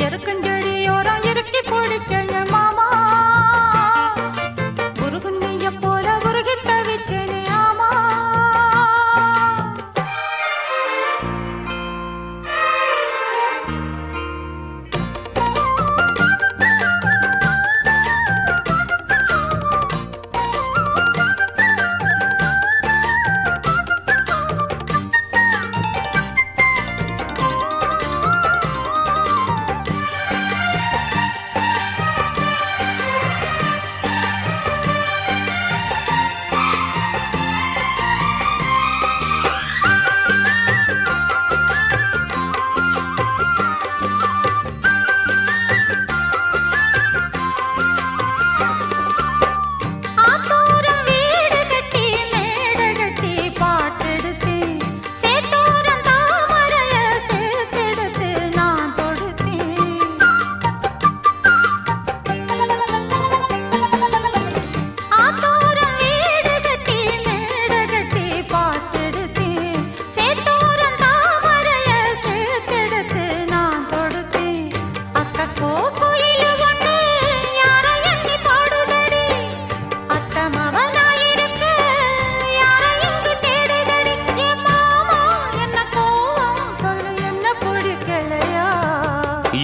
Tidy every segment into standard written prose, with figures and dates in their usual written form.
எருக்கஞ்செடியோரம் இறுக்கி பிடிச்சேன் மாமா, உருகுன்னைய போல உருகி தவிச்சேனே ஆமா.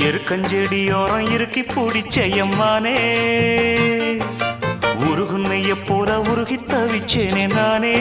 எருக்கஞ்செடியோரம் இறுக்கி பிடிச்சையம்மானே, உருகுன்னைய போல உருகி தவிச்சேனே நானே.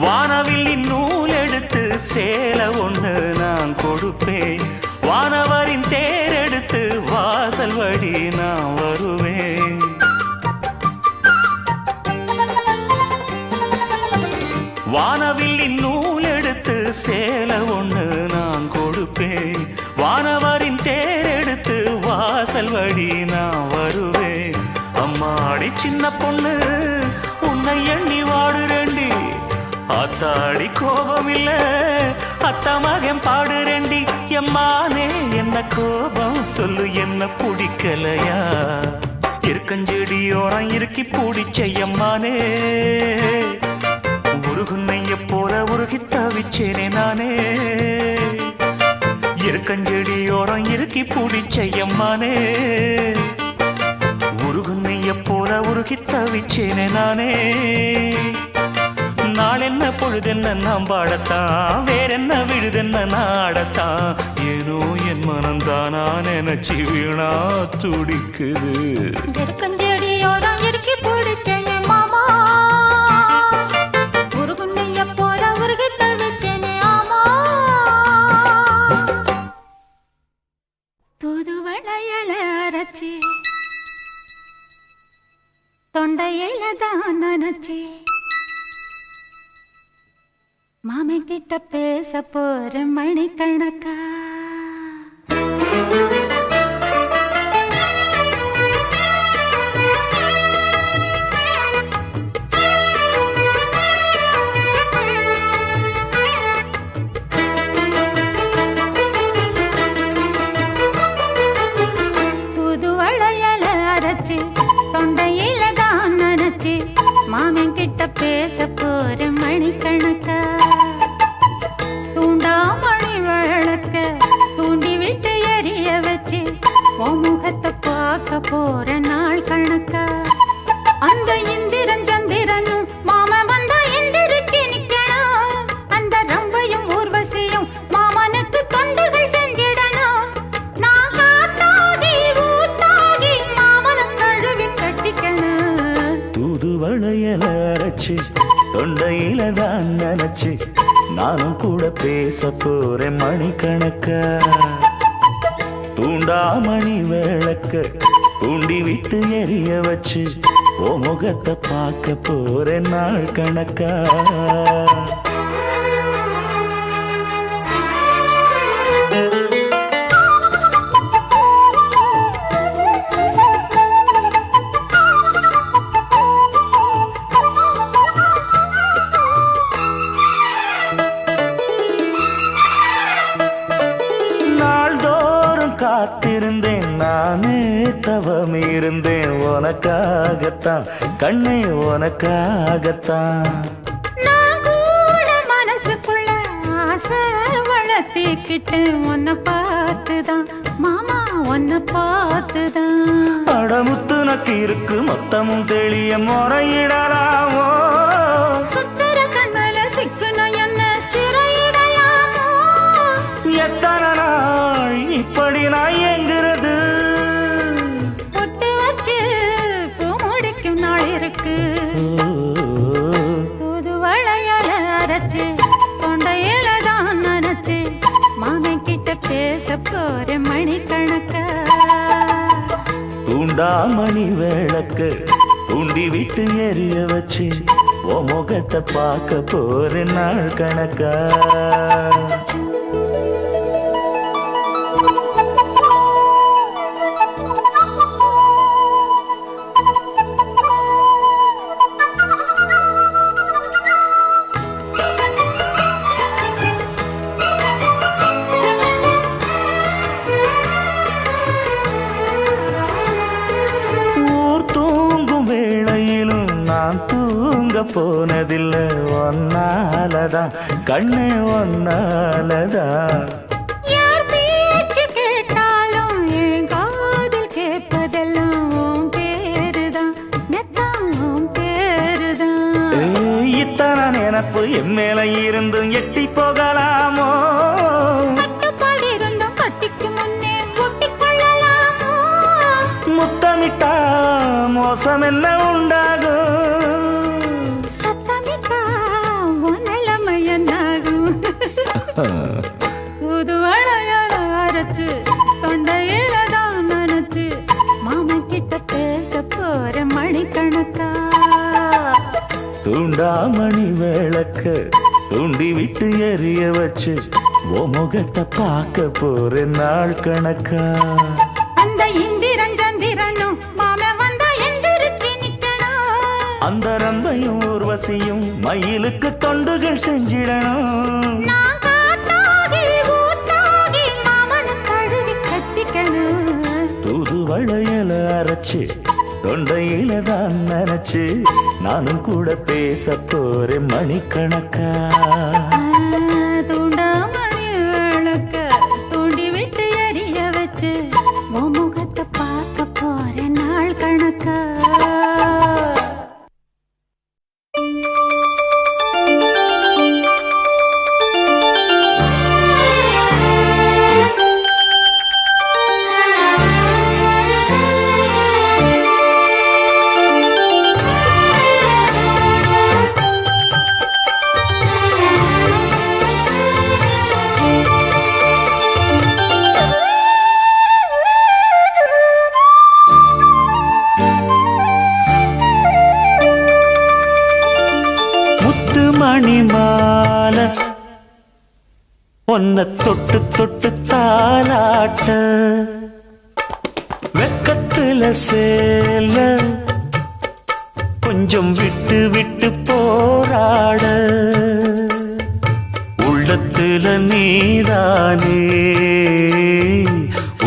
வானவில்லின் நூல் எடுத்து சேலை ஒண்ணு நான் கொடுப்பேன், வானவரின் தேரெடுத்து வாசல் வழி நான் வருவேன். வானவில்லின் நூல் எடுத்து சேலை ஒண்ணு நான் கொடுப்பேன், வானவரின் தேரெடுத்து வாசல் வழி நான் வருவேன். அம்மாடி சின்ன பொண்ணு உன்னை எண்ணி வாடுறேண்டி, ஆத்தாடி கோபம் இல்ல அத்த மகன் பாடுறேண்டி. எம்மானே என்ன கோபம் சொல்லு, என்ன பிடிக்கலையா? எருக்கஞ்செடியோரம் இறுக்கி பிடிச்சையம்மானே, உருகுன்னைய போல உருகி தவிச்சேனே நானே. எருக்கஞ்செடியோரம் இறுக்கி பிடிச்சையம்மானே, உருகுன்னைய போல உருகி தவிச்சேனே நானே. நாளென்ன பொழுதென்ன நாம் பாடத்தான், வேறென்ன விழுதென்ன நாடத்தான், ஏனோ என் மனந்தானா நினைச்சி வீணா துடிக்குது. எருக்கஞ்செடியோரம் இறுக்கி பிடிச்சேன் மாமா, உருகுன்னைய போல உருகி தவிச்சேனே ஆமா. தூதுவளையல அரைச்சி தொண்டையில தான் நினைச்சி, மாமன் கிட்ட பேச போற மணிக்கணக்கா. தூதுவளையல அரைச்சி தொண்டையில தான் நினைச்சி, மாமன் கிட்ட பேச போற மணிக்கணக்கா. தூண்டாமணி விளக்க தூண்டி விட்டு எரிய வச்சு உன் முகத்தை பார்க்க போற நாள் கணக்கா. அந்த இந்திரன் சந்திரனும் மாமன் வந்தா எந்திரிச்சு நிக்கணும், அந்த ரம்பையும் ஊர்வசியும் மாமனுக்கு தொண்டுகள் செஞ்சிடணும். நான் காத்தாகி ஊத்தாகி மாமனை கழுவி கட்டிக்கணும். தூதுவளையல அரைச்சு தொண்டையில தான் நினைச்சு, நானும் கூட பேச போறேன் மணிக்கணக்கா. தூண்டாமணி விளக்க தூண்டி விட்டு எரிய வச்சு ஓ முகத்தை பார்க்க போறேன் நாள் கணக்கா. காத்திருந்தேன் நானே தவம் இருந்தேன் உனக்காகத்தான் கண்ணே உனக்காகத்தான். நான் கூட மனசுக்குள்ள ஆசை வளர்த்திக்கிட்டேன் உன்னை பார்த்துதான் மாமா உன்னை பார்த்துதான். அடமுத்து நக்கு இருக்கு மொத்தமும் தெளிய முறையிடலாமோ சுத்தர கண்மல சிக்குன என்ன சிறையிடலாமோ. எத்தனை நாள் இப்படி நான் எங்கிறது பொட்டு வச்சு பூ முடிக்கும் நாள் இருக்கு. புது வளையல அரைச்சு தொண்டையில தான் நினைச்சு மாமன் கிட்ட பேச போற மணிக்கணக்கா. தூண்டாமணி விளக்கு தூண்டி விட்டு எரிய வச்சு ஓ முகத்தை பார்க்க போறேன் நாள் கணக்கா. போனதில்ல ஒன்னாலதான் கண்ணே ஒன்னாலதான். யார் பேச்சு கேட்டாலும் என் காதில் கேட்பதெல்லாம் உன் பேருதான் நெத்தான் உன் பேருதான். இத்தனை நினப்பு என் மேல இருந்தும் எட்டி போகலாமோ கட்டுப்பாடு இருந்தும் கட்டிக்கு முன்னே ஒட்டிக்கொள்ளலாமோ. முத்தமிட்டா மோசம் என்ன உண்டாகும் புது வளையல அரைச்சு தொண்டையில தான் நினைச்சு மாமன் கிட்ட பேச போற மணிக்கணக்கா. தூண்டாமணி விளக்கு தூண்டி விட்டு எரிய வச்சு ஓ முகத்தை பார்க்க போற நாள் கணக்கா. அந்த இந்திரன் சந்திரனும் மாமன் வந்தா எந்திரிச்சு நிக்கணும். அந்த ரந்தையும் ஊர்வசியும் மயிலுக்கு தொண்டுகள் செஞ்சிடணும். தூது வளையல அரைச்சு தொண்டையில தான் நினைச்சு நானும் கூட பேச போறேன் மணிக்கணக்கா. தூண்டாமணி விளக்க தூண்டி விட்டு எரிய வச்சு உன் முகத்தை பார்க்க போறேன் நாள் கணக்கா. மணிமால ஒன்ன தொட்டு தொட்டு தாலாட்ட வெக்கத்துல சேல கொஞ்சம் விட்டு விட்டு போராட உள்ளத்துல நீதானே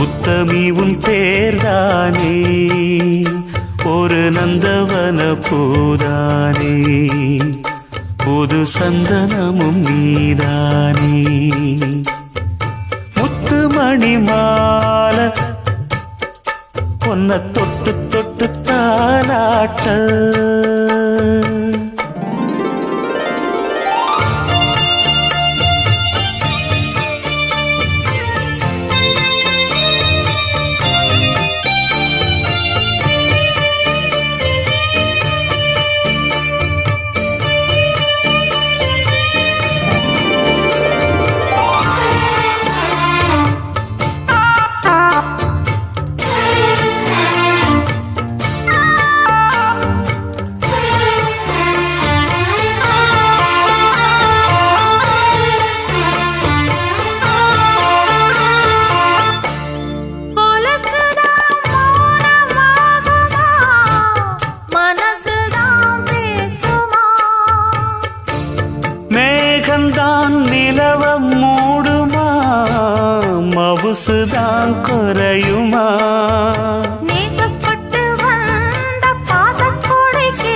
உத்தமி உன் பேர்தானே ஒரு நந்தவன பூதானே புது சந்தனமும் நீதானே முத்துமணி மாலை பொன்ன தொட்டு தொட்டு தாலாட்ட சொகுசுதான் குறையுமா? நேசப்பட்டு வந்த பாசக்கோடைக்கு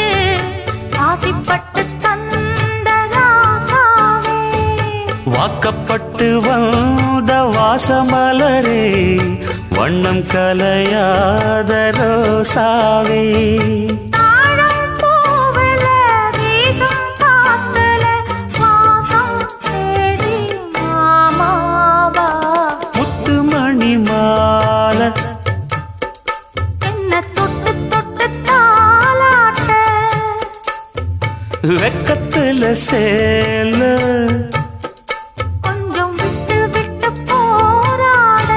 ஆசிப்பட்டு தந்த ராசாவே, வாக்கப்பட்டு வந்த வாசமலரே, வண்ணம் கலையாத ரோசாவே. தாழம் பூவுல வீசும் காத்துல வாசம் தேடி மாமாவா, முத்துமணி மாலை என்ன தொட்டு தொட்டு தாலாட்ட, வெக்கத்துல சேல கொஞ்சம் விட்டு விட்டு போராட.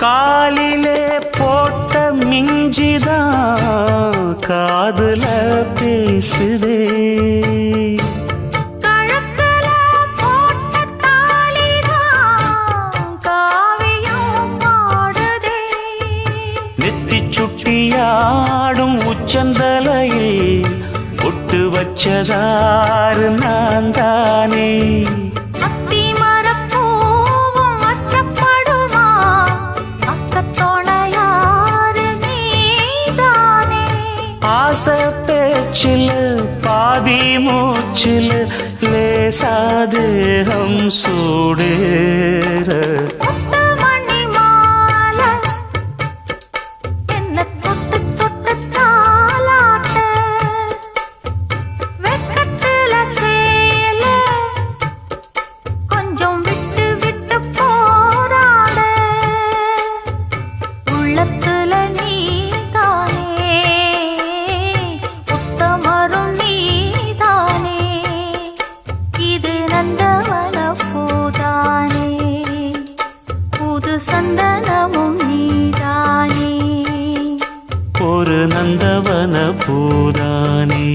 காலிலே போட்ட மிஞ்சிதான் காதுல பேசுதே, கழுத்துல போட்ட தாலிதான் காவியம் பாடுதே, நெத்தி சுட்டியாடும் உச்சந்தலையில் ஒட்டு வச்சதாறு நான் தானே. அத்தி மரப்பூவும் அச்சப்படுமா, அக்கத்தோணையாறு நீதானே. ஆசை பேச்சில் பாதி மூச்சில் லேசாதேகம் சூடேற, முத்துமணி மாலை என்ன தொட்டு தொட்டு தாலாட்ட, வெக்கத்துல சேல கொஞ்சம் விட்டு விட்டு போராட. உள்ளத்துல நீதானே, உத்தமரும் நீதானே, இது நந்தவன பூதானே, புது சந்தனமும் நீதானே. ஒரு நந்தவன பூதானே,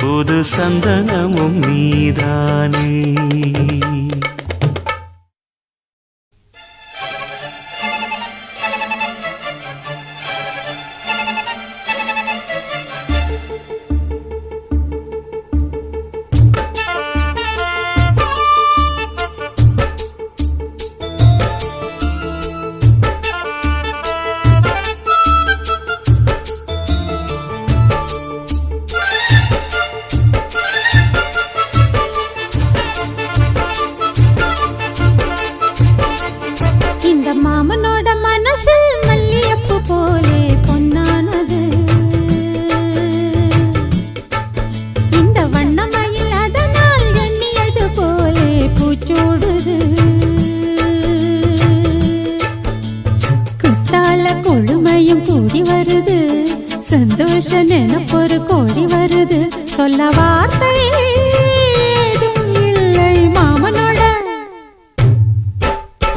புது சந்தனமும் நீதானே. இந்த மாமனோட மனசு மல்லியப்பு போலே பொன்னானது, இந்த வண்ணமயில் அதனால் எண்ணியது போலே பூச்சூடுது. குத்தால கொழுமையும் கூடி வருது, சந்தோஷ நினைப்பொரு கோடி வருது, சொல்ல வார்த்தை ஏதும் இல்லை மாமனோட.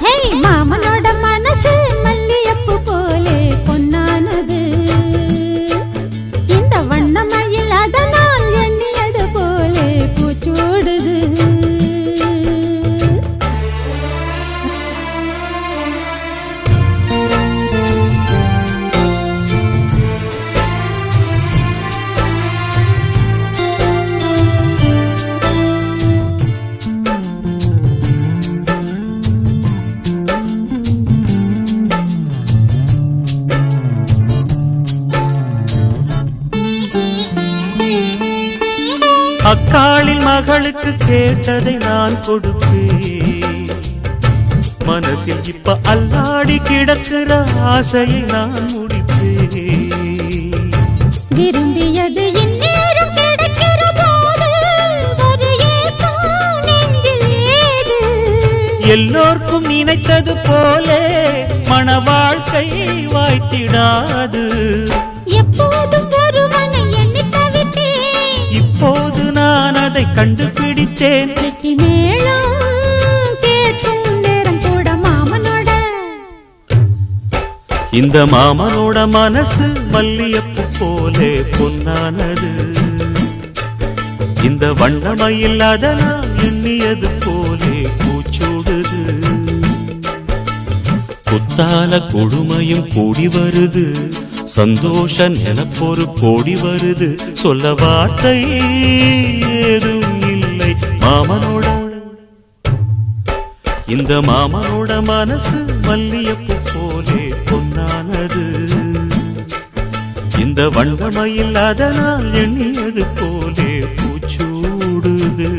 ஹே, மாமனோட மனசு மல்லியப்பு போலே பொன்னானது, இந்த வண்ணமயில் அதனால் எண்ணியது போலே பூச்சூடுது. அக்காளின் மகளுக்கு கேட்டதை நான் கொடுப்பேன், மனசில் இப்ப அல்லாடி கிடக்கிற ஆசையை நான் முடிப்பேன். விரும்பியது இந்நேரம் கிடைக்கிற போது ஒரு ஏக்கம் நெஞ்சில் ஏது? எல்லோர்க்கும் நினைத்தது போலே மன வாழ்க்கை வாய்த்திடாது. எப்போதும் ஒருவனை எண்ணி தவித்தேன், இப்போது நான் அதை அதை கண்டுபிடித்தேன். வெற்றி மேளம் கேட்கும் நேரம் கூட மாமனோட. இந்த மாமனோட மனசு மல்லியப்பு போலே பொன்னானது. இந்த வண்ணமயில் அதனால் எண்ணியது போலே பூச்சூடுது. குத்தால கொடுமையும் கூடி வருது, சந்தோஷ நினப்பொரு கோடி வருது. சொல்ல வார்த்தை ஏதும் இல்லை மாமனோட. இந்த மாமனோட மனசு மல்லியப்பு போலே பொன்னானது. இந்த வண்ணமயில் அதனால் எண்ணியது போலே பூச்சூடுது.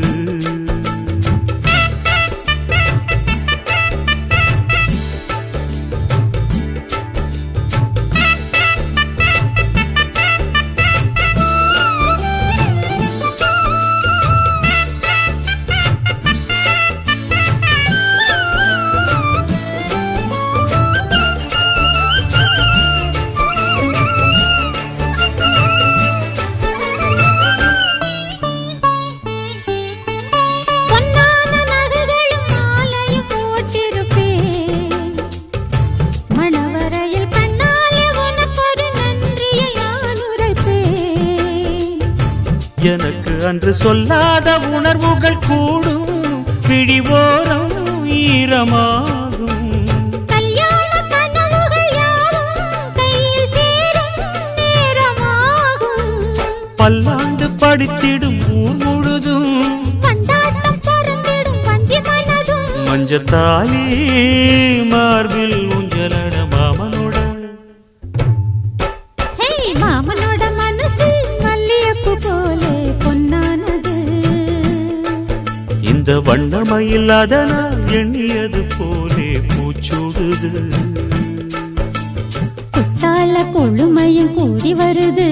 எனக்கு அன்று சொல்லாத உணர்வுகள் கூடும், விழிவோரம் ஈரமாகும். கல்யாண கனவுகள் யாவும் கையில் சேரும் நேரமாகும். பல்லாண்டு படித்திடும் ஊர் முழுதும் கொண்டாட்டம் பறந்திடும் வஞ்சி மனதும். மஞ்சத்தாலி மார்பில் ஊஞ்சலட மாமனோட. ஹே மாமனோட மனசு மல்லியப்பு போலே பொன்னானது. இந்த வண்ணமயில் அதனால் எண்ணியது போலே பூச்சூடுது. குத்தால கொழுமையும் கூடி வருது,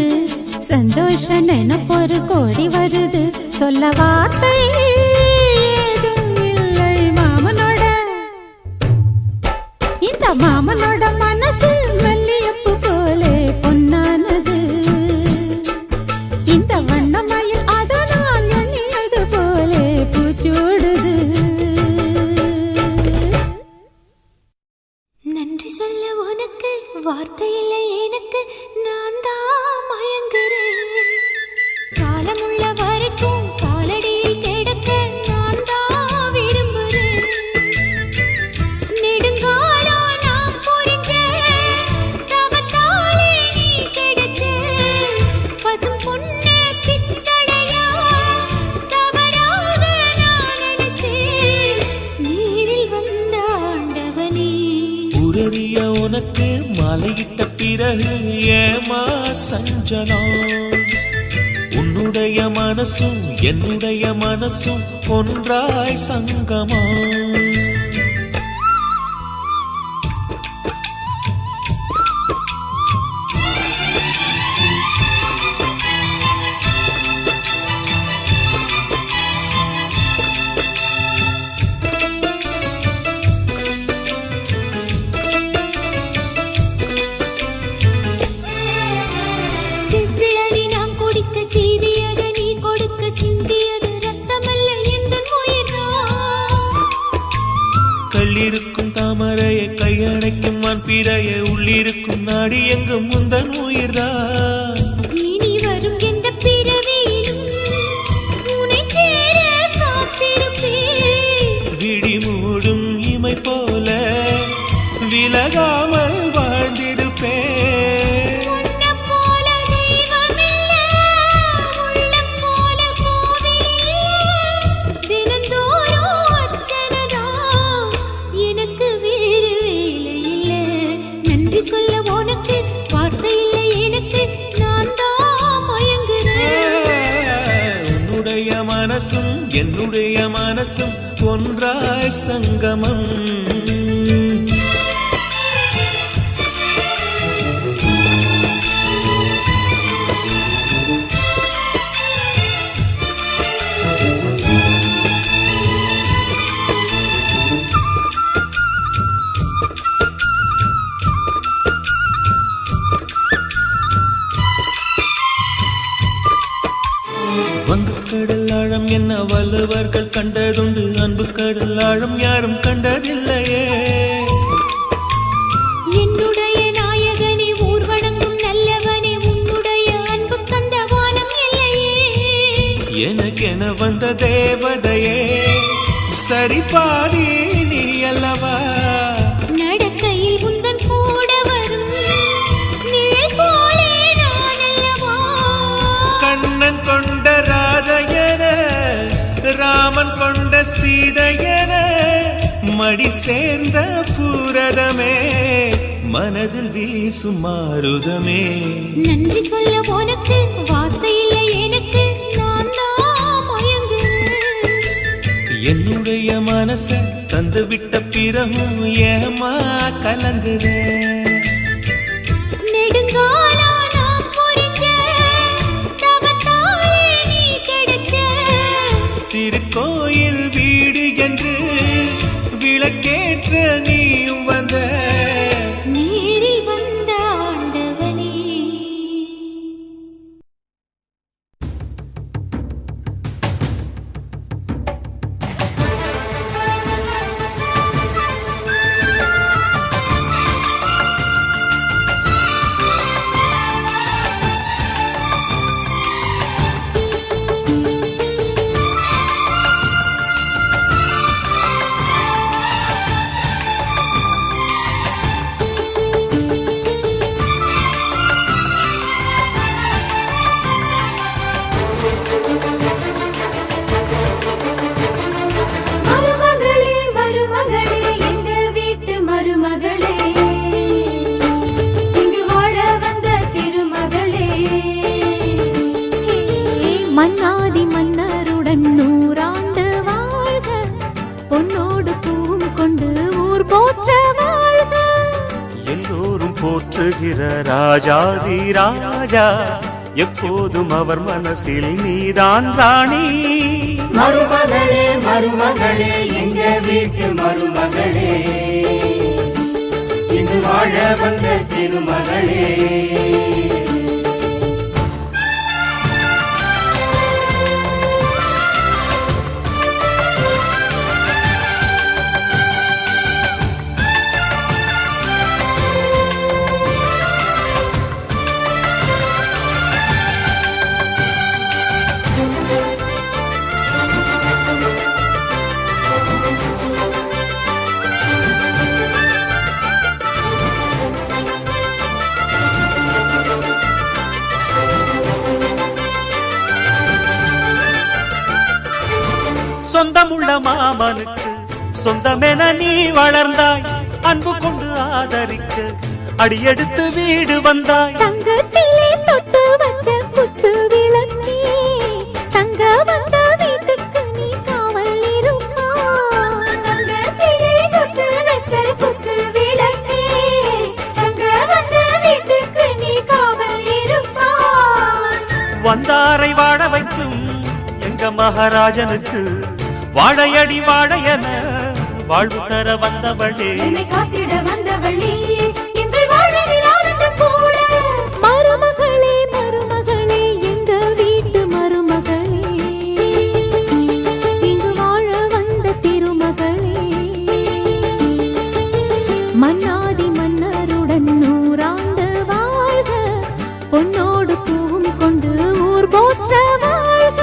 சந்தோஷ நினப்பொரு கோடி வருது. சொல்ல வார்த்தை ஏதும் இல்லை மாமனோட. இந்த மாமனோட மனசு மல்லியப்பு போலே பொன்னானது. இந்த வண்ணமயில் அதனால் எண்ணியது போலே பூச்சூடுது. நன்றி சொல்ல உனக்கு வார்த்தை இல்லை எனக்கு, நான் தான் மயங்குறேன். காலமுள்ள வரைக்கும் காலடியில் கிடக்க நான் தான் விரும்புறேன். நெடுங்காலம் நான் புரிஞ்ச தவத்தாலே நீ கிடைச்ச பசும் பொண்ணு பித்தளையா தவறாக நான் நினைச்சேன். நீரில் வந்த ஆண்டவனே உரறிய உனக்கு மலையிட்ட பிறகு ஏமா சஞ்சலம். உன்னுடைய மனசும் என்னுடைய மனசும் ஒன்றாய் சங்கமா. செவ்விழறி நாம் குடிக்க சீவியது நீ கொடுக்க சிந்தியது ரத்தமல்ல எந்தன் உயிர்தான். கல்லிருக்கும் தாமரையை கையணைக்கும் வான்பிறையை உள்ளிருக்கும் நாடி எங்கும் முந்தன் உயிர்தான். இனி வரும் எந்த பிறவியிலும் உன்னை சேர காத்திருப்பேன். விழி மூடும் இமை போல விலகாமல் வாழ்ந்திருப்பேன். உன்னைப் போல தெய்வமில்ல, உள்ளம் போல கோவிலில்ல. தினந்தோறும் அர்ச்சனைதான், எனக்கு வேறு வேலை இல்லை. நன்றி சொல்ல உனக்கு வார்த்தை இல்லை எனக்கு, நான் தான் மயங்குறேன். உன்னுடைய மனசும் என்னுடைய மனசும் ஒன்றாய் சங்கமம். வங்கக்கடல் ஆழம் என்ன வல்லவர்கள் கண்டதுண்டு, அன்பு கடல் ஆழம் யாரும் கண்டதில்லையே. என்னுடைய நாயகனே, ஊர் வணங்கும் நல்லவனே, உன்னுடைய அன்பு கந்த வானம் இல்லையே. எனக்கென வந்த தேவதையே, சரி பாதி நீ அல்லவா. நடக்கையில் உந்தன் கூட வரும் நிழல் போலே நான் அல்லவா. கண்ணன் கொண்ட ராதையன, ராமன் கொண்ட சீதையன, மடி சேர்ந்த பூரதமே, மனதில் வீசும் மாருதமே. நன்றி சொல்ல உனக்கு வார்த்தை இல்லை எனக்கு, நான் தான் மயங்குறேன். என்னுடைய மனச தந்து விட்ட பிறகும் ஏமா கலங்குறேன். நெடுங்காலா நான் புரிஞ்ச தவத்தாலே நீ கிடைச்ச. திருக்கோயில் வீடு என்று விளக்கேற்ற நீயும் வந்த. நீரில் வந்த ஆண்டவனே. மருமகளே மருமகளே எங்க வீட்டு மருமகளே, இங்கு வாழ வந்த திருமகளே. மன்னாதி மன்னருடன் 100 ஆண்டு வாழ்க, பொன்னோடு பூவும் கொண்டு ஊர் போற்ற வாழ்க. எல்லோரும் போற்றுகிற ராஜாதி ராஜா, எப்போதும் அவர் மனசில் நீதான் ராணி. மருமகளே மருமகளே எங்க வீட்டு மருமகளே, இங்கு வாழ வந்த திருமகளே. சொந்தமுள்ள மாமனுக்கு சொந்தமென நீ வளர்ந்தாய், அன்பு கொண்டு ஆதரிக்க அடியெடுத்து வீடு வந்தாய். தங்கத்திலே தொட்டு வச்ச குத்து விளக்கே, தங்க வந்த வீட்டுக்கு நீ காவல் இருப்பாய். தங்கத்திலே தொட்டு வச்ச குத்து விளக்கே, தங்க வந்த வீட்டுக்கு நீ காவல் இருப்பாய். வந்தாரை வாழ வைக்கும் எங்க மகாராஜனுக்கு வாழையடி வாழையன வாழ்வு தர வந்தவளே. என்னை காத்திட வந்தவள் நீயே, எங்கள் வாழ்வில் ஆனந்தம் கூட. மருமகளே மருமகளே எங்க வீட்டு மருமகளே, இங்கு வாழ வந்த திருமகளே. மன்னாதி மன்னருடன் 100 ஆண்டு வாழ்க, பொன்னோடு பூவும் கொண்டு ஊர் போற்ற வாழ்க.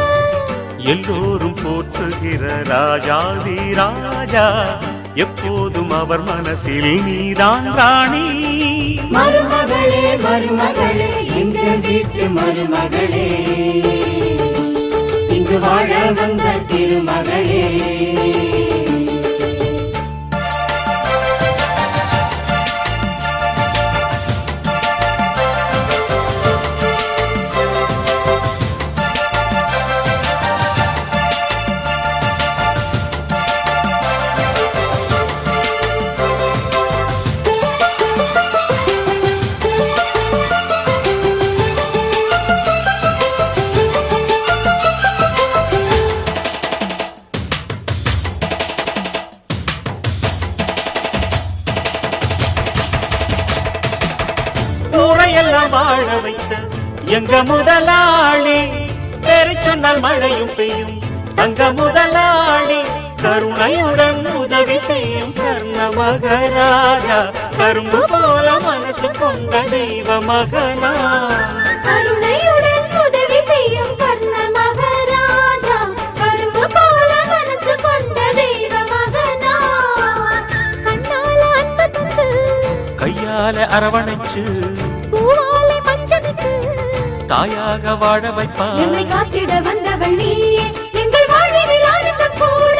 எல்லோரும் போற்றுகிற ராஜாதி ராஜா, எப்போதும் அவர் மனசில் நீதான் ராணி. மருமகளே மருமகளே எங்க வீட்டு மருமகளே, இங்கு வாழ வந்த திருமகளே. ஊரையெல்லாம் வாழ வைத்த எங்க முதலாளி, பேரை சொன்னால் மழையும் பெய்யும் தங்க முதலாளி கருணையுடன் உதவி செய்யும் கர்ண மகராஜா கரும்பு போல மனசு கொண்ட தெய்வ மகனா கருணையுடன் உதவி செய்யும் கர்ண மகராஜா கரும்பு போல மனசு கொண்ட தெய்வ மகனா கண்ணால அன்பு தந்து கையால அரவணைச்சு பூவாலை மஞ்சனுக்கு தாயாக வாழ வைப்பார் என்னை காத்திட வந்தவள் நீயே எங்கள் வாழ்வில் ஆனந்தம் கூட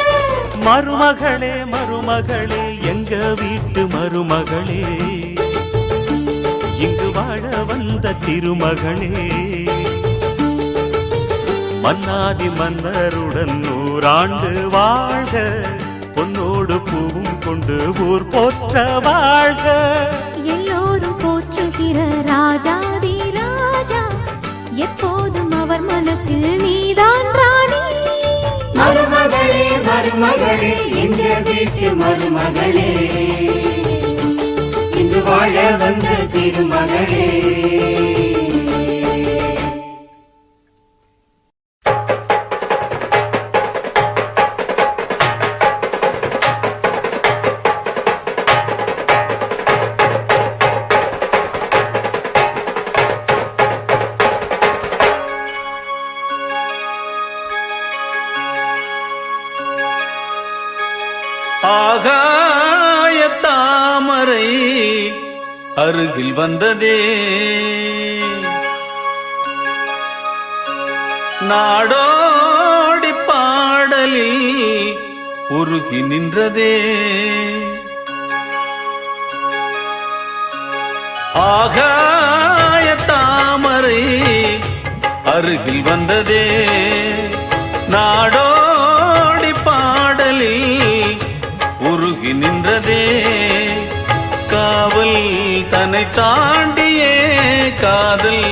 மருமகளே மருமகளே எங்க வீட்டு மருமகளே இங்கு வாழ வந்த திருமகளே மன்னாதி மன்னருடன் 100 ஆண்டு வாழ்க பொன்னோடு பூவும் கொண்டு ஊர் போற்ற வாழ்க எல்லோரும் போற்றுகிற ராஜாதி ராஜா எப்போதும் அவர் மனசில் நீதான் ராணி மருமகளே மருமகளே எங்க வீட்டு மருமகளே இன்று வாழ வந்த திருமகளே ஆகாய தாமரை அருகில் வந்ததே நாடோடி பாடலில் உருகி நின்றதே ஆகாய தாமரை அருகில் வந்ததே நாடோடி பாடலில் உருகி நின்றதே காவல் தன்னை தாண்டியே காதல்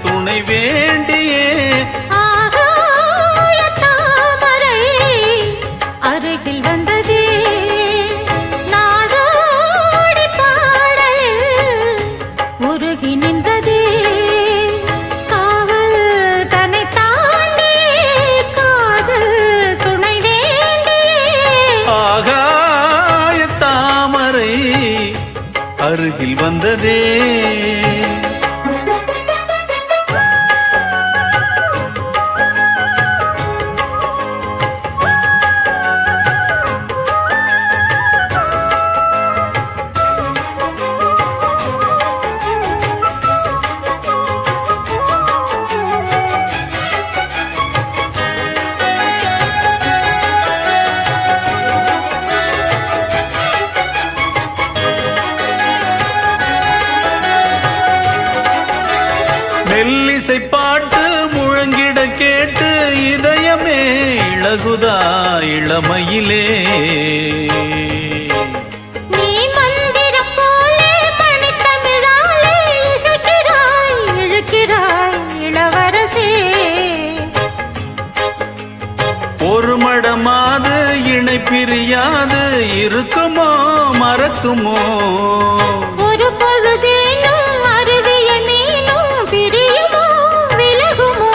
துணை வேண்டியே ஆகாய தாமரை அருகில் வந்ததே நாடோடி பாடலில் உருகி நின்றதே காவல் தன்னை தாண்டி காதல் துணை வேண்டியே ஆகாய தாமரை அருகில் வந்ததே மெல்லிசை பாட்டு முழங்கிட கேட்டு இதயமே இளகுதா இளமையிலே நீ மந்திரம் போலே மணித்தமிழாலே இசைக்கிறாய் இழுக்கிறாய் இளவரசே ஒரு மடமாது இணை பிரியாது இருக்குமோ மறக்குமோ ஒரு பொழுதேனும் அருவிய நீனும் பிரியுமோ விலகுமோ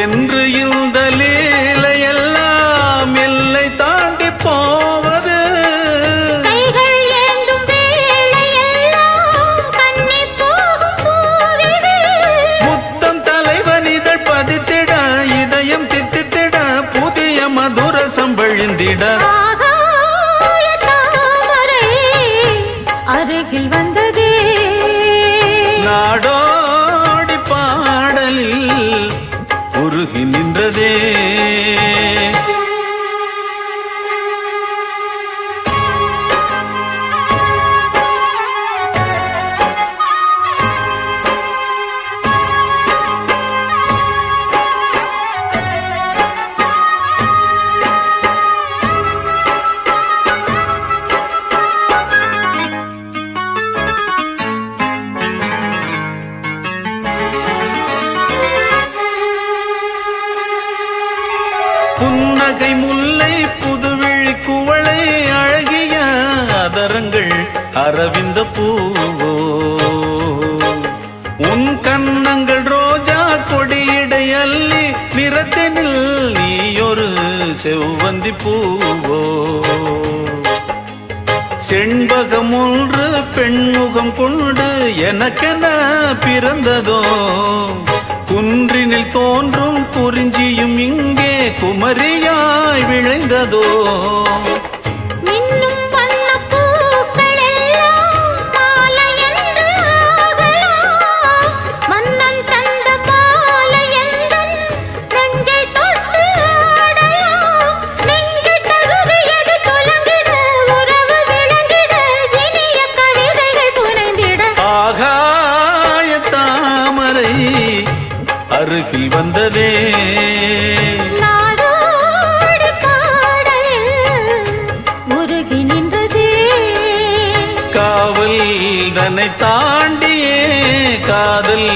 என்று இந்த லீலையெல்லாம் எல்லை தாண்டி போவது கைகள் ஏந்தும் வேளையெல்லாம் கண்ணி போகும் பூவிது முத்தம் தலைவன் இதழ் பதித்திட இதயம் தித்தித்திட புதிய மதுர சம்பழிந்திட ஆகாய தாமரை அருகில் வந்ததே நாடோடி பாடலில் உருகி நின்றதே புன்னகை முல்லை புதுவிழி குவளை அழகிய அதரங்கள் அரவிந்த பூவோ உன் கன்னங்கள் ரோஜா கொடியிடை அள்ளி நிறத்தினில் செவ்வந்தி பூவோ செண்பகம் ஒன்று பெண்முகம் கொண்டு எனக்கென பிறந்ததோ குன்றினில் தோன்றும் குறிஞ்சியும் இங்கே குமரியாய் விளைந்ததோ அருகில் வந்ததே நாடோடி பாடலில் உருகி நின்றதே காவல் தன்னை தாண்டியே காதல்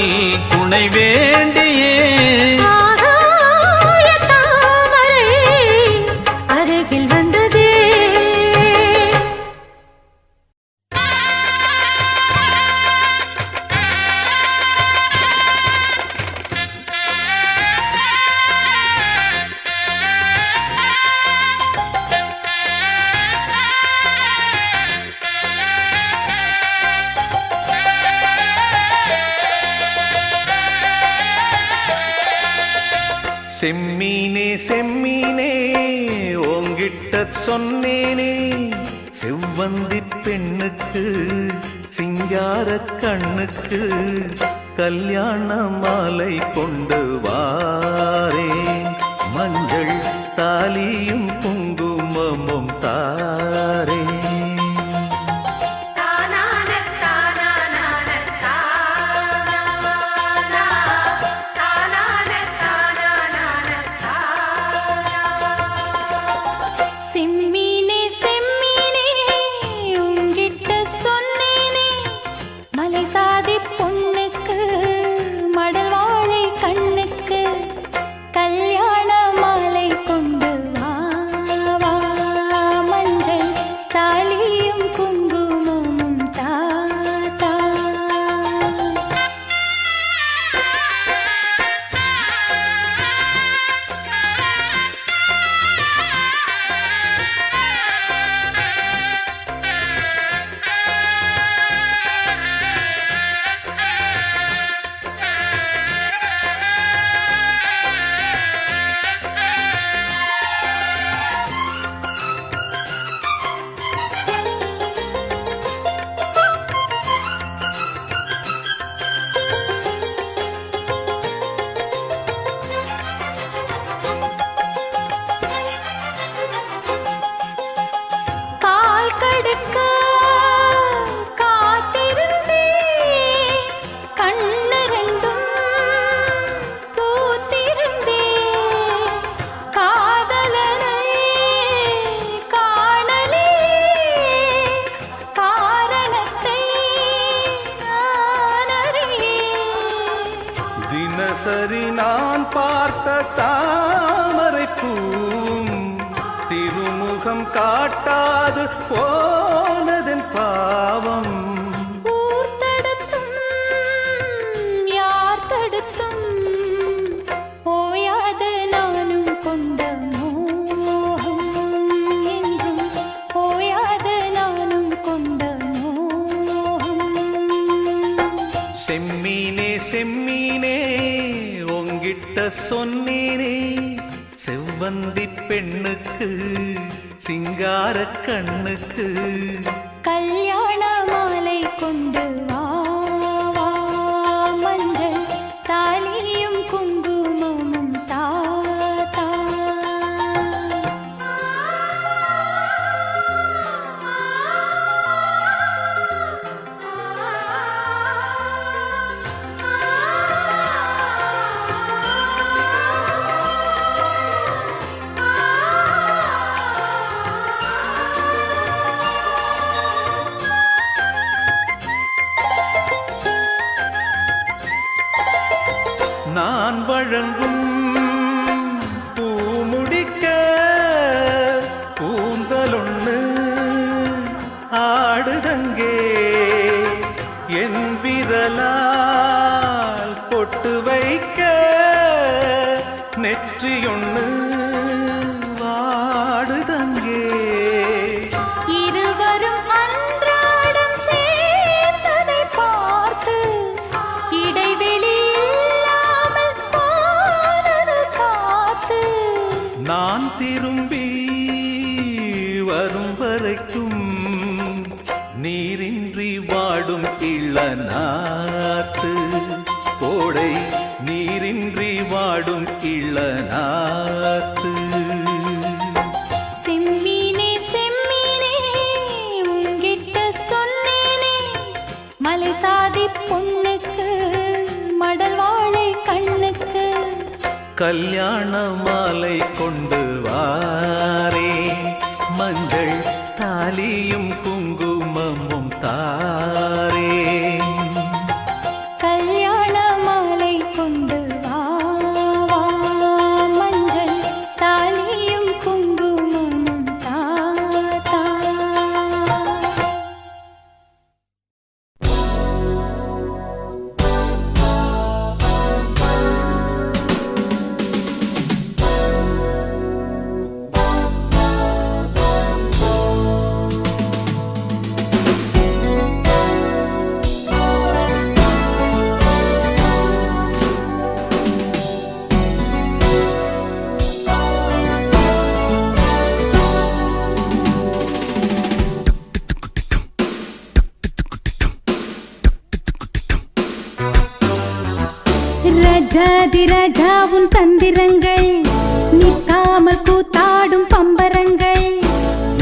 துணை வேண்டியே தாமரை அருகில் வந்ததே செம்மீனே செம்மீனே ஓங்கிட்ட சொன்னேனே செவ்வந்தி பெண்ணுக்கு சிங்கார கண்ணுக்கு கல்யாண மாலை கொண்டு வாரேன் மஞ்சள் தாலியும் குங்குமமும் தாரேன் சரி நான் பார்த்த தாமரை பூம் திருமுகம் காட்டாது போனதன் பாவம் யார் தடுத்தும் போயாது நானும் கொண்ட மோகம் என்றும் போயாது நானும் கொண்ட மோகம் செம்மீனே செம்மீனே உங்கிட்ட சொன்னேனே செவ்வந்தி பெண்ணுக்கு சிங்கார கண்ணுக்கு கல்யாண மாலை கொண்டு வா மஞ்சள் தாலியும் குங்குமமும் தாத்தா நான் வழங்கும் பூமுடிக்க கூந்தலொன்னு ஆடுதங்கே என் விரலால் பொட்டு வைக்க நெற்றியொன்னு வா நாத்து கோடை நீரின்றி வாடும் இளநாத்து செம்மீனே செம்மீனே உங்கிட்ட சொன்னேனே மலை சாதி பொண்ணுக்கு மடல் வாழை கண்ணுக்கு கல்யாண மாலை கொண்டு வாரே மஞ்சள் தாலியும் குங்குமமும் தாரே கல்யாண மாலை கொண்டு வா வா, மஞ்சள் தாலியும் குங்குமமும் தாத்தா. ராஜாதி ராஜா உன் தந்திரங்கள் நிற்காமல் கூத்தாடும் பம்பரங்கள்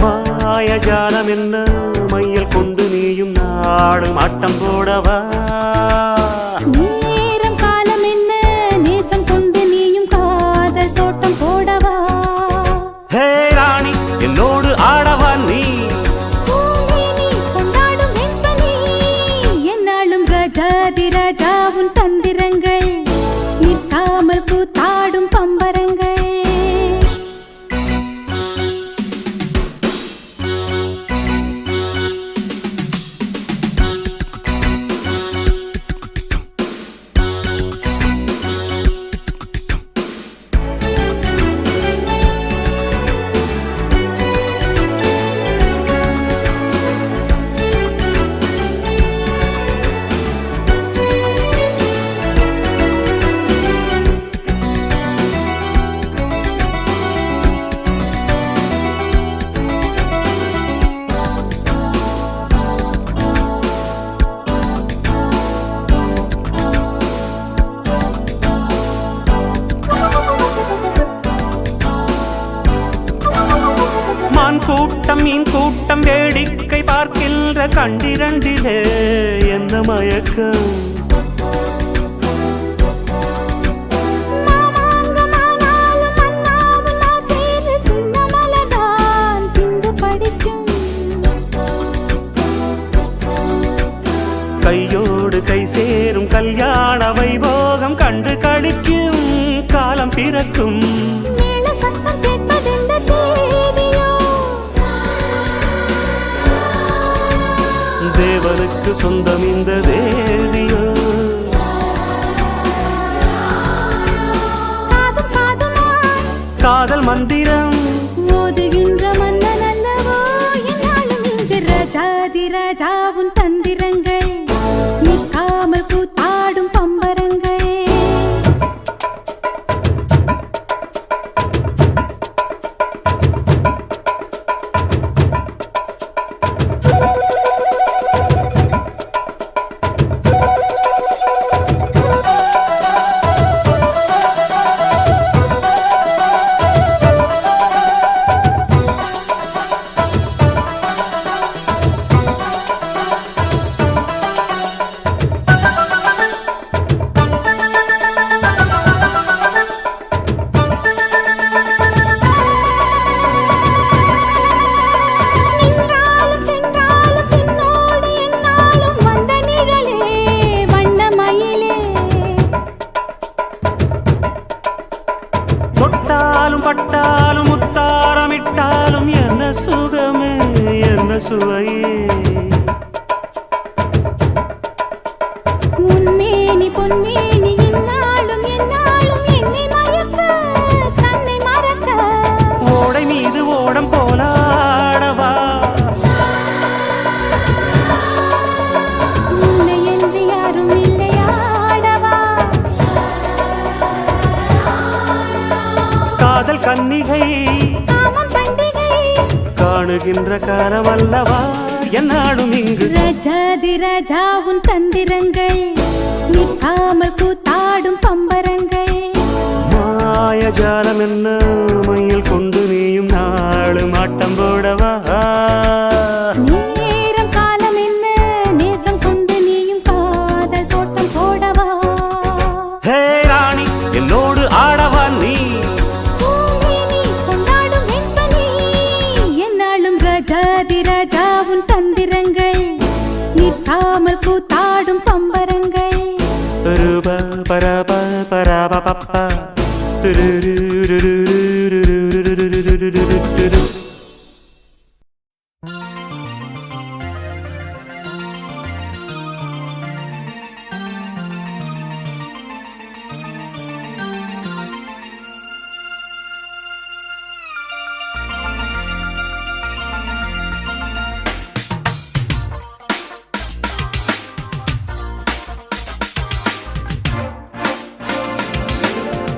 மாயஜாலம் என்ன மையல் கொண்டு நீயும் நாடும் ஆட்டம் போடவா நேரம் காலம் என்ன நேசம் கொண்டு நீயும் காதல் தோட்டம் போடவா ஹே ராணி என்னோடு ஆடவா நீ பூமேனி கொண்டாடும் வெண்பனி என்னாலும் ராஜாதி ராஜா உன் தந்திரங்கள் நிற்காமல் கூத்தாடும் பம்பரங்கள் மான் கூட்டம் மீன் கூட்டம் வேடிக்கை பார்க்கின்ற கண்டிரண்டிலே என்ன மயக்கம் மாமாங்கமானாலும் மன்னாவும் நான் சேர்ந்து சின்ன மலர்தான் சிந்து படிக்கும் கையோடு கை சேரும் கல்யாண வைபோகம் கண்டு களிக்கும் காலம் பிறக்கும் மேல சத்தம் கேட்பதெந்த தேவியோ தேவனுக்கு சொந்தம் இந்த தேவியோ காதும் காதுமாய் காதல் மந்திரம் ஓதுகின்ற மன்னன் அல்லவோ என்னாலும் இங்கு ராஜாதி ராஜா உன் தந்திரங்கள் நிற்காமல் கூத்தாடும் பம்பரங்கள் நின்றாலும் சென்றாலும் பின்னோடு என்னாலும் வந்த நிழலே வண்ணமயிலே தொட்டாலும் பட்டாலும் முத்தாரமிட்டாலும் என்ன சுகமே என்ன சுவையே உன்மேனி பொன்மேனி இந்நாளும் எந்நாளும் என்னை மயக்க தன்னை மறக்க ஓடை மீது ஓடம் போலாடவா உன்னை என்று யாரும் இல்லையாடவா காதல் கன்னிகை காமம் பண்டிகை காணுகின்ற காலம் அல்லவா என்னாடும் இங்கு ரஜாதி ராஜாவும் தந்திரங்கள் நிற்காமல் கூத்தாடும் பம்பரங்கள் மாயஜாலம் என்ன மையில் கொண்டு நீயும் நாளும் ஆட்டம் போடவா நேரம் காலம் என்ன நேசம் கொண்டு நீயும் காதல் தோட்டம் போடவா ஹே ராணி என்னோடு ஆடவா நீ பூமேனி கொண்டாடும் வெண்பனி என்னாலும் ரஜாதி ராஜாவும் தந்திரங்கள் நிற்காமல் கூத்தாடும் பம்பரங்கள் ரூபா பரபா பரபா பப்பா துருருருருருருருருருருருருருருரு.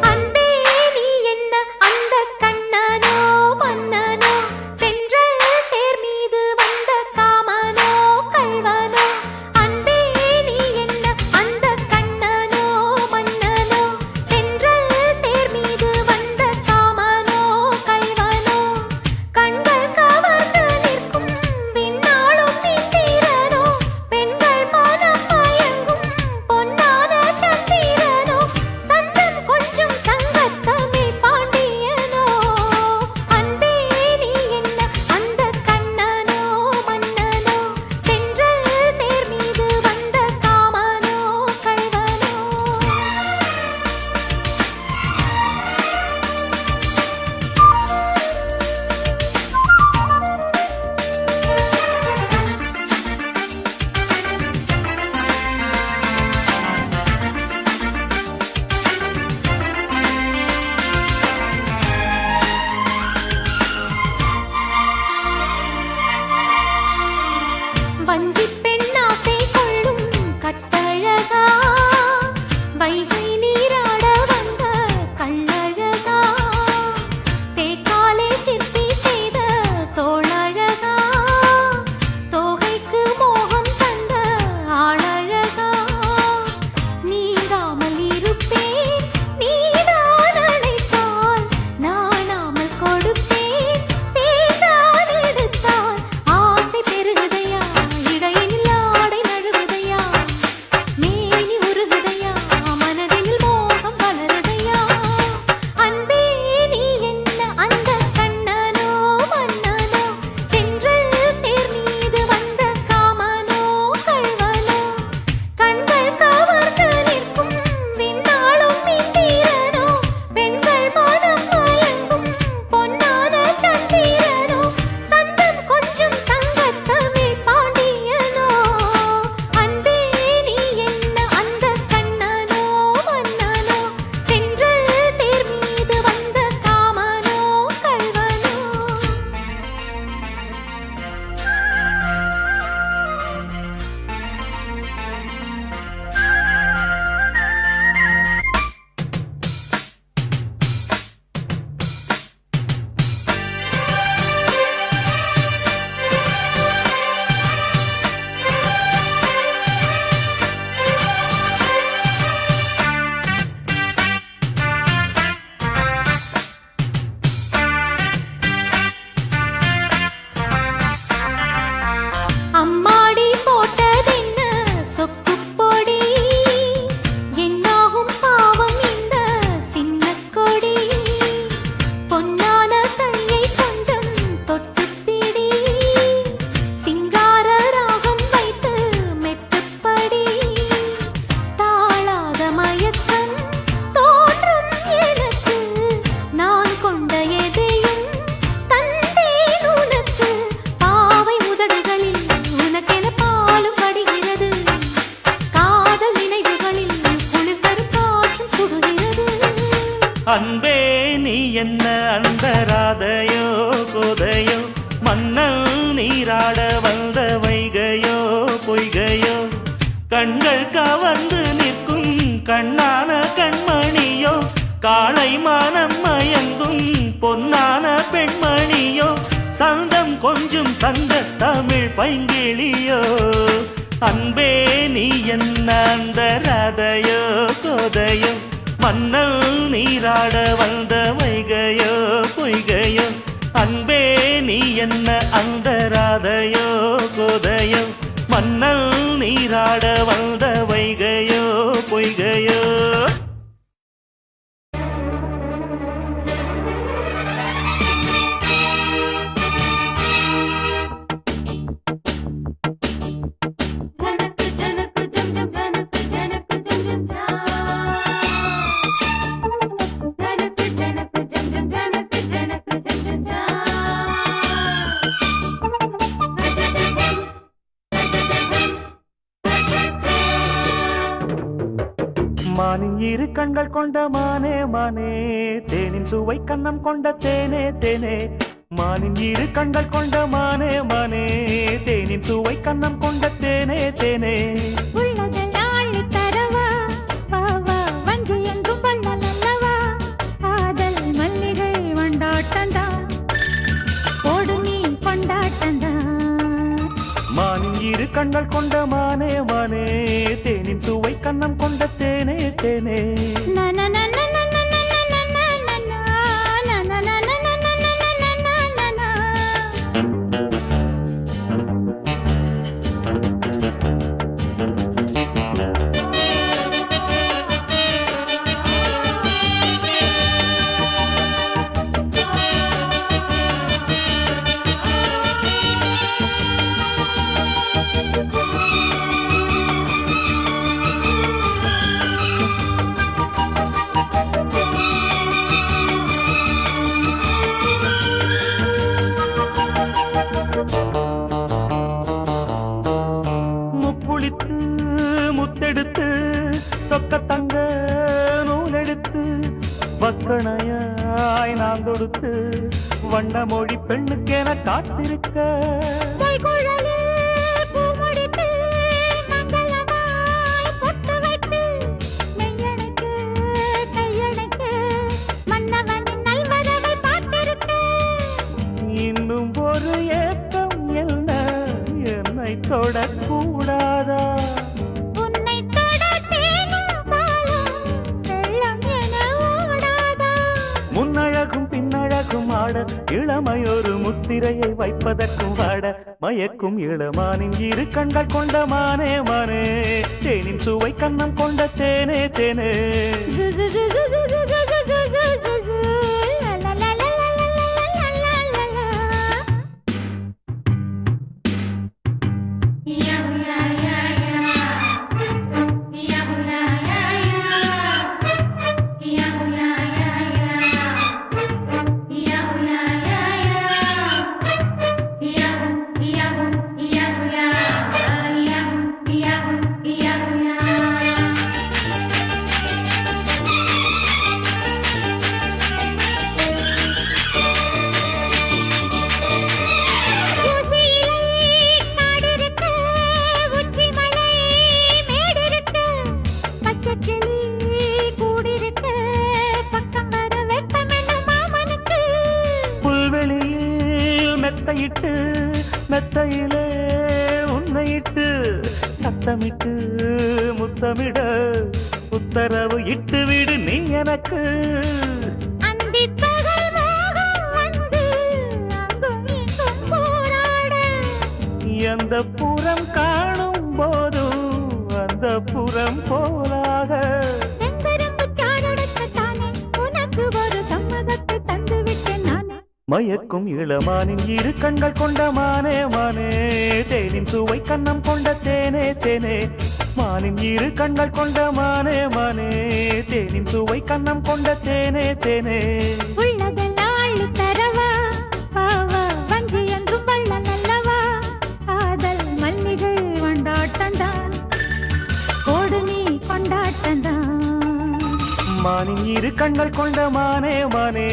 அன்பே நீ என்ன அந்த கண்ணனோ மன்னனோ தென்றல் தேர் மீது வந்த காமனோ கள்வனோ அன்பே நீ என்ன அந்த கண்ணனோ மன்னனோ தென்றல் தேர் மீது வந்த காமனோ கள்வனோ கண்கள் கவர்ந்து நிற்கும் விண்ணாளும் நின்றீரனோ பெண்கள் மனம் மயங்கும் பொன்னான சந்திரனோ சந்தம் கொஞ்சம் சங்கத்தமிழ் பாண்டியனோ அன்பே நீ என்ன அந்த கண்ணனோ மன்னனோ தென்றல் தேர் மீது வந்த காமனோ கள்வனோ வஞ்சிப் பெண்ணாசை கொள்ளும் கட்டழகா வைகை நீராட வந்த கள்ளழகா தேக்காலே சிற்பி செய்த தோளழகா தோகைக்கு மோகம் தந்த ஆளழகா நீங்காமல் இருப்பேன் நீதான் அழைத்தால் நானாமல் கொடுப்பேன் தேர்ந்தான் எடுத்தால் ஆசை பெருகுதையா இடையினில் ஆடை நழுவுதையா மேனி உருகுதையா மனதில் மோகம் வளருதையா அன்பே நீ என்ன அந்த கண்ணனோ மன்னனோ தென்றல் தேர் மீது வந்த காமனோ கள்வனோ கண்கள் கவர்ந்து நிற்கும் விண்ணாளும் நின்றீரனோ பெண்கள் மனம் மயங்கும் பொன்னான சந்திரனோ சந்தம் கொஞ்சம் சங்கத்தமிழ் பாண்டியனோ அன்பே நீ என்ன அந்த கண்ணனோ மன்னனோ தென்றல் தேர் மீது வந்த காமனோ கள்வனோ அம்மாடி போட்டதென்ன சொக்குப்பொடி என்னாகும் பாவம் இந்த சின்னக் கொடி பொன்னான கையை கொஞ்சம் தொட்டுப்பிடி சிங்கார ராகம் வைத்து மெட்டுப்படி தாழாத மயக்கம் தோன்றும் எனக்கு நான் கொண்ட எதையும் தந்தேன் உனக்கு பாவை உதடுகளில் உனக்கென பாலும் வடிகிறது காதல் நினைவுகளில் குளிர் தரும் காற்றும் சுடுகிறது அன்பே நீ என்ன அந்தராதையோ கோதையோ மன்னல் நீராட வந்த வைகையோ பொய்கையோ கண்கள் கவர்ந்து நிற்கும் கண்ணான கண்மணியோ காளை மனம் மயங்கும் பொன்னான பெண்மணியோ சந்தம் கொஞ்சம் சங்க தமிழ் பைங்கிளியோ அன்பே நீ என்ன அந்த ரதையோ கோதையோ மன்னல் நீராட வந்த வைகையோ பொய்கையோ அன்பே நீ என்ன அந்த ராதையோ கோதையோ மன்னல் நீராட வந்த வைகையோ பொய்கையோ மானின் இரு கண்கள் கொண்ட மானே மானே தேனின் சுவை கண்ணம் கொண்ட தேனே தேனே மானின் இரு கண்கள் கொண்ட மானே மானே தேனின் சுவை கண்ணம் கொண்ட தேனே தேனே இரு கண்கள் கொண்ட மானே மானே தேனின் சுவை கண்ணம் கொண்ட தேனே தேனே முத்தெடுத்து சொக்க தங்க நூலெடுத்து வக்கணையாய் நான் கொடுத்து வண்ண மொழி பெண்ணுக்கென காத்திருக்க இன்னும் ஒரு ஏக்கம் என்ன என்னை தொடக்கூடாதா முன்னழகும் பின்னழகும் ஆட இளமையொரு முத்திரையை வைப்பதற்கும் வாட மயக்கும் இளமானின் இரு கண்கள் கொண்ட மானே மானே தேனின் சுவை கண்ணம் கொண்ட தேனே தேனே மெத்தையிட்டு மெத்தையிலே உன்னையிட்டு சத்தமிட்டு முத்தமிட உத்தரவு இட்டு விடு நீ எனக்கு எந்த புறம் காணும் போதும் அந்த புறம் போலாக மயக்கும் இளமானின் இரு கண்கள் கொண்ட மானே மானே தேனின் சுவை கண்ணம் கொண்ட தேனே தேனே மானின் இரு கண்கள் கொண்ட மானே மானே தேனின் சுவை கண்ணம் கொண்ட தேனே தேனே மானின் இரு கண்கள் கொண்ட மானே மானே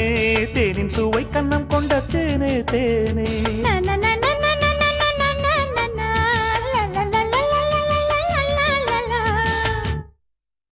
தேனின் சுவை கண்ணம் கொண்ட தேனே தேனே